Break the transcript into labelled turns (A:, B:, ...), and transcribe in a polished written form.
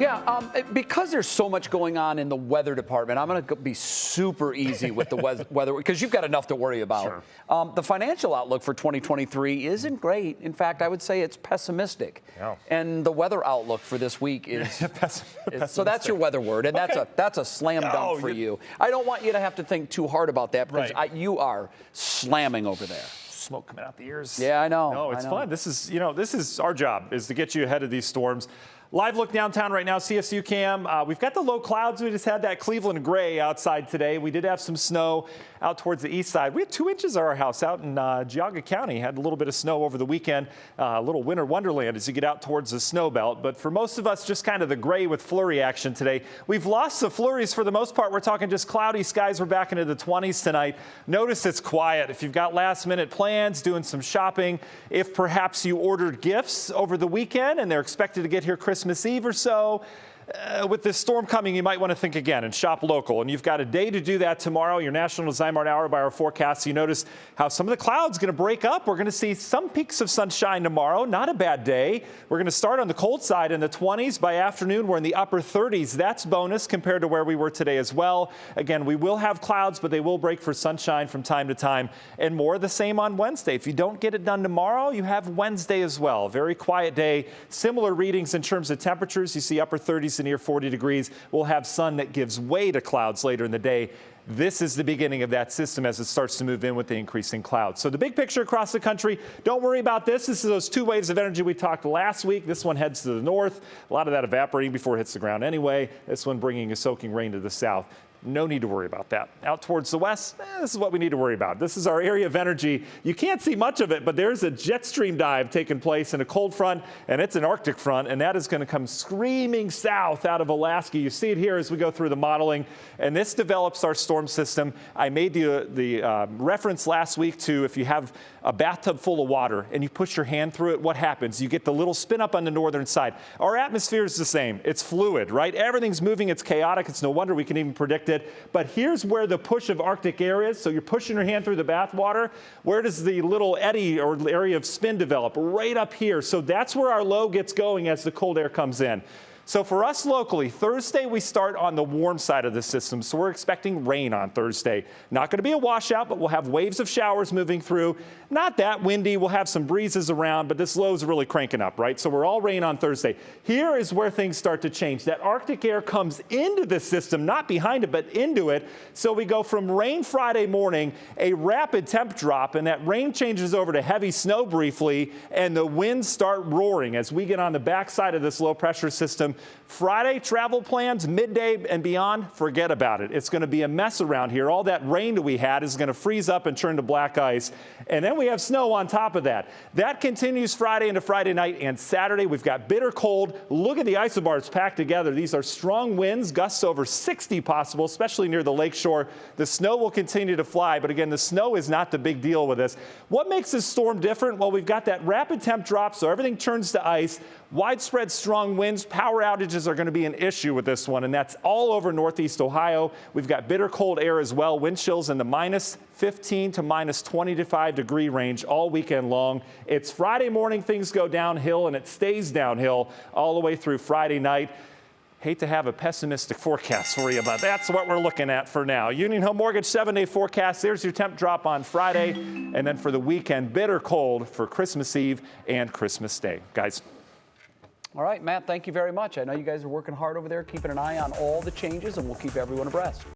A: Yeah, because there's so much going on in the weather department, I'm going to be super easy with the weather because you've got enough to worry about.
B: Sure.
A: The financial outlook for 2023 isn't great. In fact, I would say it's pessimistic.
B: Yeah.
A: And the weather outlook for this week is so that's your weather word, and that's a slam dunk for you. I don't want you to have to think too hard about that because you are slamming over there.
B: Smoke coming out the ears.
A: Yeah, I know.
B: No, it's fun. This is our job, is to get you ahead of these storms. Live look downtown right now, CSU cam. We've got the low clouds. We just had that Cleveland gray outside today. We did have some snow out towards the east side. We had 2 inches at our house out in Geauga County. Had a little bit of snow over the weekend. A little winter wonderland as you get out towards the snow belt. But for most of us, just kind of the gray with flurry action today. We've lost the flurries for the most part. We're talking just cloudy skies. We're back into the 20s tonight. Notice it's quiet. If you've got last minute plans, doing some shopping, if perhaps you ordered gifts over the weekend and they're expected to get here Christmas Eve or so, with this storm coming, you might want to think again and shop local. And you've got a day to do that tomorrow, your National Design Mart Hour by our forecast. You notice how some of the clouds going to break up. We're going to see some peaks of sunshine tomorrow. Not a bad day. We're going to start on the cold side in the 20s. By afternoon, we're in the upper 30s. That's bonus compared to where we were today as well. Again, we will have clouds, but they will break for sunshine from time to time. And more the same on Wednesday. If you don't get it done tomorrow, you have Wednesday as well. Very quiet day. Similar readings in terms of temperatures. You see upper 30s to near 40 degrees. We'll have sun that gives way to clouds later in the day. This is the beginning of that system as it starts to move in with the increasing clouds. So the big picture across the country, don't worry about this. This is those 2 waves of energy we talked last week. This one heads to the north. A lot of that evaporating before it hits the ground anyway. This one bringing a soaking rain to the south. No need to worry about that. Out towards the west, this is what we need to worry about. This is our area of energy. You can't see much of it, but there's a jet stream dive taking place in a cold front, and it's an Arctic front, and that is going to come screaming south out of Alaska. You see it here as we go through the modeling, and this develops our storm system. I made the reference last week to if you have a bathtub full of water and you push your hand through it, what happens? You get the little spin up on the northern side. Our atmosphere is the same. It's fluid, right? Everything's moving. It's chaotic. It's no wonder we can even predict it. But here's where the push of Arctic air is. So you're pushing your hand through the bath water. Where does the little eddy or area of spin develop? Right up here. So that's where our low gets going as the cold air comes in. So for us locally, Thursday we start on the warm side of the system, so we're expecting rain on Thursday. Not going to be a washout, but we'll have waves of showers moving through. Not that windy. We'll have some breezes around, but this low is really cranking up, right? So we're all rain on Thursday. Here is where things start to change. That Arctic air comes into the system, not behind it, but into it. So we go from rain Friday morning, a rapid temp drop, and that rain changes over to heavy snow briefly, and the winds start roaring as we get on the backside of this low pressure system. Friday, travel plans, midday and beyond, forget about it. It's going to be a mess around here. All that rain that we had is going to freeze up and turn to black ice. And then we have snow on top of that. That continues Friday into Friday night and Saturday. We've got bitter cold. Look at the isobars packed together. These are strong winds, gusts over 60 possible, especially near the lakeshore. The snow will continue to fly, but again, the snow is not the big deal with this. What makes this storm different? Well, we've got that rapid temp drop, so everything turns to ice. Widespread strong winds, power outages are going to be an issue with this one, and that's all over northeast Ohio. We've got bitter cold air as well, wind chills in the minus 15 to minus 25 degree range all weekend long. It's Friday morning, things go downhill, and it stays downhill all the way through Friday night. Hate to have a pessimistic forecast for you, but that's what we're looking at for now. Union Home Mortgage 7-day forecast. There's your temp drop on Friday, and then for the weekend, bitter cold for Christmas Eve and Christmas Day. Guys.
A: All right, Matt, thank you very much. I know you guys are working hard over there, keeping an eye on all the changes, and we'll keep everyone abreast.